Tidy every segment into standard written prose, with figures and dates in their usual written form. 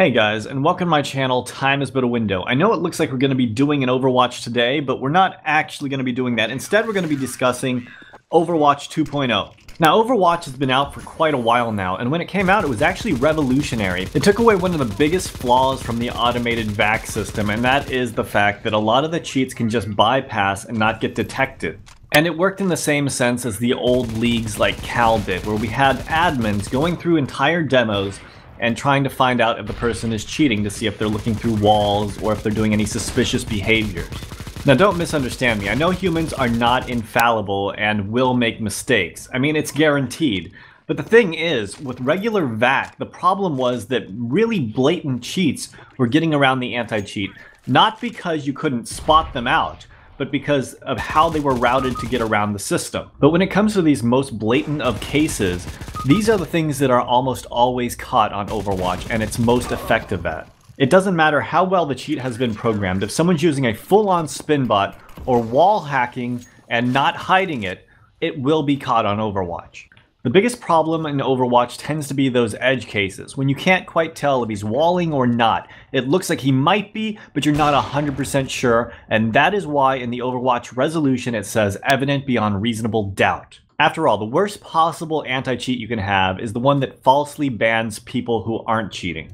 Hey guys, and welcome to my channel, Time is But a Window. I know it looks like we're going to be doing an Overwatch today, but we're not actually going to be doing that. Instead, we're going to be discussing Overwatch 2.0. Now, Overwatch has been out for quite a while now, and when it came out, it was actually revolutionary. It took away one of the biggest flaws from the automated VAC system, and that is the fact that a lot of the cheats can just bypass and not get detected. And it worked in the same sense as the old leagues like Cal did, where we had admins going through entire demos and trying to find out if the person is cheating to see if they're looking through walls or if they're doing any suspicious behaviors. Now, don't misunderstand me. I know humans are not infallible and will make mistakes. I mean, it's guaranteed. But the thing is, with regular VAC, the problem was that really blatant cheats were getting around the anti-cheat, not because you couldn't spot them out, but because of how they were routed to get around the system. But when it comes to these most blatant of cases, these are the things that are almost always caught on Overwatch, and it's most effective at. It doesn't matter how well the cheat has been programmed, if someone's using a full-on spin bot or wall hacking and not hiding it, it will be caught on Overwatch. The biggest problem in Overwatch tends to be those edge cases, when you can't quite tell if he's walling or not. It looks like he might be, but you're not 100% sure, and that is why in the Overwatch resolution it says evident beyond reasonable doubt. After all, the worst possible anti-cheat you can have is the one that falsely bans people who aren't cheating.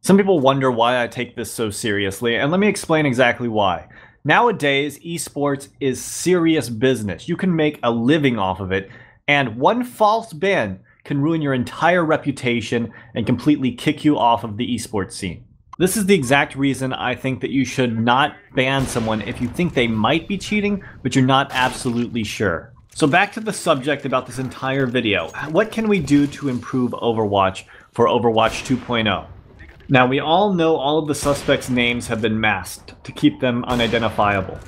Some people wonder why I take this so seriously, and let me explain exactly why. Nowadays, esports is serious business. You can make a living off of it, and one false ban can ruin your entire reputation and completely kick you off of the esports scene. This is the exact reason I think that you should not ban someone if you think they might be cheating, but you're not absolutely sure. So back to the subject about this entire video. What can we do to improve Overwatch for Overwatch 2.0? Now, we all know all of the suspects' names have been masked to keep them unidentifiable.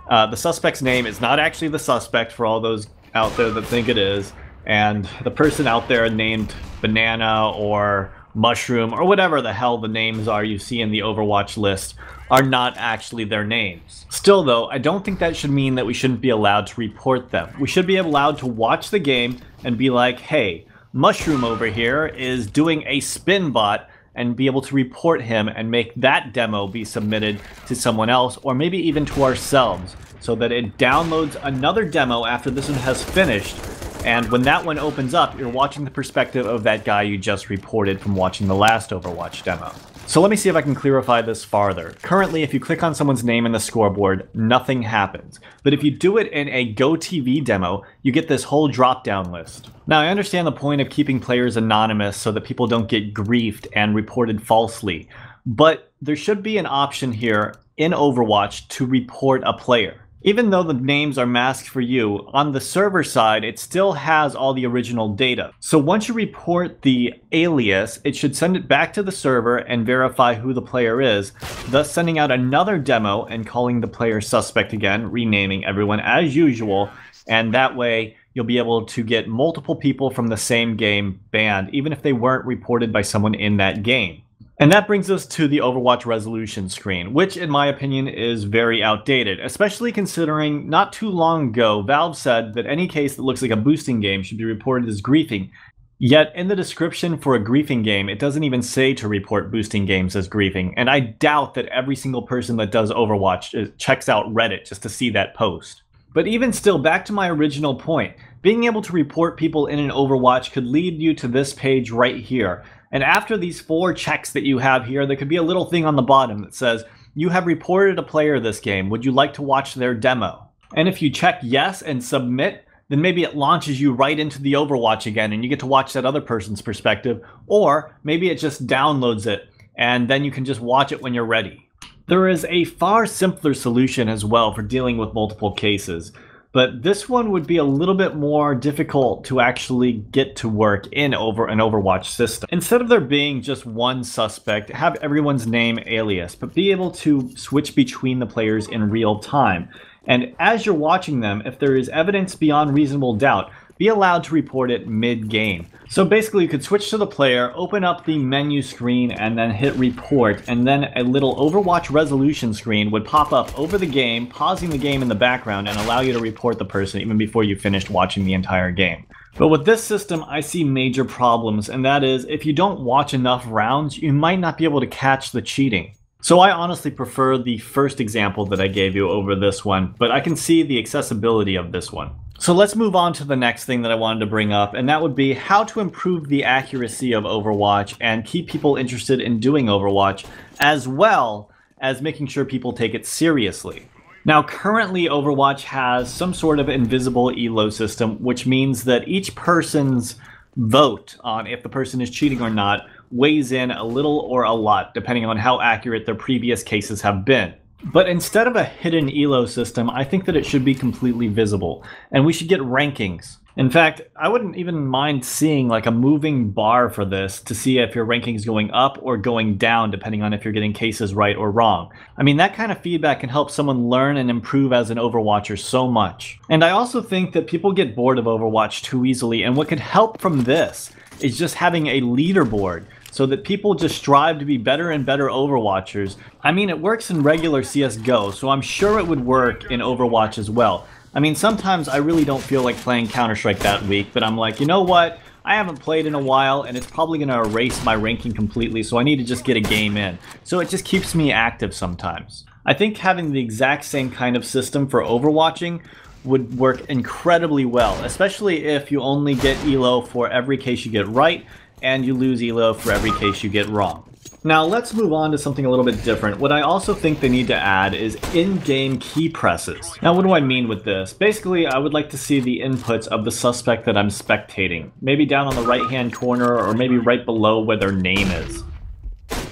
The suspect's name is not actually the suspect for all those out there that think it is, and the person out there named Banana or Mushroom or whatever the hell the names are you see in the Overwatch list are not actually their names. Still though, I don't think that should mean that we shouldn't be allowed to report them. We should be allowed to watch the game and be like, hey, Mushroom over here is doing a spin bot, and be able to report him and make that demo be submitted to someone else or maybe even to ourselves, so that it downloads another demo after this one has finished, and when that one opens up, you're watching the perspective of that guy you just reported from watching the last Overwatch demo. So let me see if I can clarify this farther. Currently, if you click on someone's name in the scoreboard, nothing happens. But if you do it in a GoTV demo, you get this whole drop-down list. Now, I understand the point of keeping players anonymous so that people don't get griefed and reported falsely, but there should be an option here in Overwatch to report a player. Even though the names are masked for you, on the server side, it still has all the original data. So once you report the alias, it should send it back to the server and verify who the player is, thus sending out another demo and calling the player suspect again, renaming everyone as usual, and that way you'll be able to get multiple people from the same game banned, even if they weren't reported by someone in that game. And that brings us to the Overwatch resolution screen, which in my opinion is very outdated, especially considering not too long ago Valve said that any case that looks like a boosting game should be reported as griefing. Yet in the description for a griefing game, it doesn't even say to report boosting games as griefing, and I doubt that every single person that does Overwatch checks out Reddit just to see that post. But even still, back to my original point, being able to report people in an Overwatch could lead you to this page right here. And after these 4 checks that you have here, there could be a little thing on the bottom that says, you have reported a player this game. Would you like to watch their demo? And if you check yes and submit, then maybe it launches you right into the Overwatch again and you get to watch that other person's perspective. Or maybe it just downloads it and then you can just watch it when you're ready. There is a far simpler solution as well for dealing with multiple cases. But this one would be a little bit more difficult to actually get to work in an Overwatch system. Instead of there being just one suspect, have everyone's name alias, but be able to switch between the players in real time. And as you're watching them, if there is evidence beyond reasonable doubt, be allowed to report it mid-game. So basically you could switch to the player, open up the menu screen, and then hit report, and then a little Overwatch resolution screen would pop up over the game, pausing the game in the background and allow you to report the person even before you finished watching the entire game. But with this system, I see major problems, and that is, if you don't watch enough rounds, you might not be able to catch the cheating. So I honestly prefer the first example that I gave you over this one, but I can see the accessibility of this one. So let's move on to the next thing that I wanted to bring up, and that would be how to improve the accuracy of Overwatch and keep people interested in doing Overwatch, as well as making sure people take it seriously. Now, currently Overwatch has some sort of invisible elo system, which means that each person's vote on if the person is cheating or not weighs in a little or a lot, depending on how accurate their previous cases have been. But instead of a hidden elo system, I think that it should be completely visible, and we should get rankings. In fact, I wouldn't even mind seeing like a moving bar for this to see if your ranking is going up or going down, depending on if you're getting cases right or wrong. I mean, that kind of feedback can help someone learn and improve as an Overwatcher so much. And I also think that people get bored of Overwatch too easily, and what could help from this is just having a leaderboard so that people just strive to be better and better Overwatchers. I mean, it works in regular CSGO, so I'm sure it would work in Overwatch as well. I mean, sometimes I really don't feel like playing Counter-Strike that week, but I'm like, you know what? I haven't played in a while, and it's probably going to erase my ranking completely, so I need to just get a game in. So it just keeps me active sometimes. I think having the exact same kind of system for Overwatching would work incredibly well, especially if you only get elo for every case you get right, and you lose elo for every case you get wrong. Now let's move on to something a little bit different. What I also think they need to add is in-game key presses. Now what do I mean with this? Basically, I would like to see the inputs of the suspect that I'm spectating. Maybe down on the right-hand corner, or maybe right below where their name is.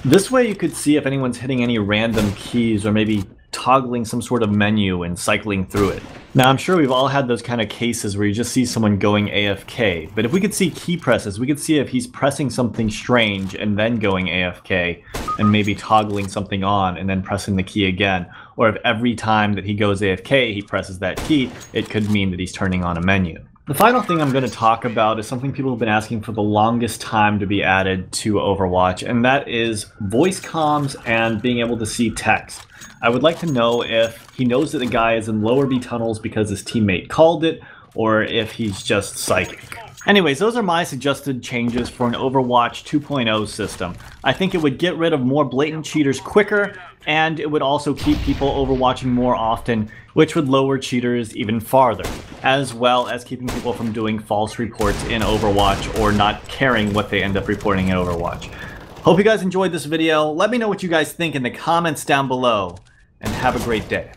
This way you could see if anyone's hitting any random keys, or maybe toggling some sort of menu and cycling through it. Now I'm sure we've all had those kind of cases where you just see someone going AFK, but if we could see key presses, we could see if he's pressing something strange and then going AFK, and maybe toggling something on and then pressing the key again, or if every time that he goes AFK he presses that key, it could mean that he's turning on a menu. The final thing I'm going to talk about is something people have been asking for the longest time to be added to Overwatch, and that is voice comms and being able to see text. I would like to know if he knows that the guy is in lower B tunnels because his teammate called it, or if he's just psychic. Anyways, those are my suggested changes for an Overwatch 2.0 system. I think it would get rid of more blatant cheaters quicker, and it would also keep people overwatching more often, which would lower cheaters even farther, as well as keeping people from doing false reports in Overwatch or not caring what they end up reporting in Overwatch. Hope you guys enjoyed this video. Let me know what you guys think in the comments down below, and have a great day.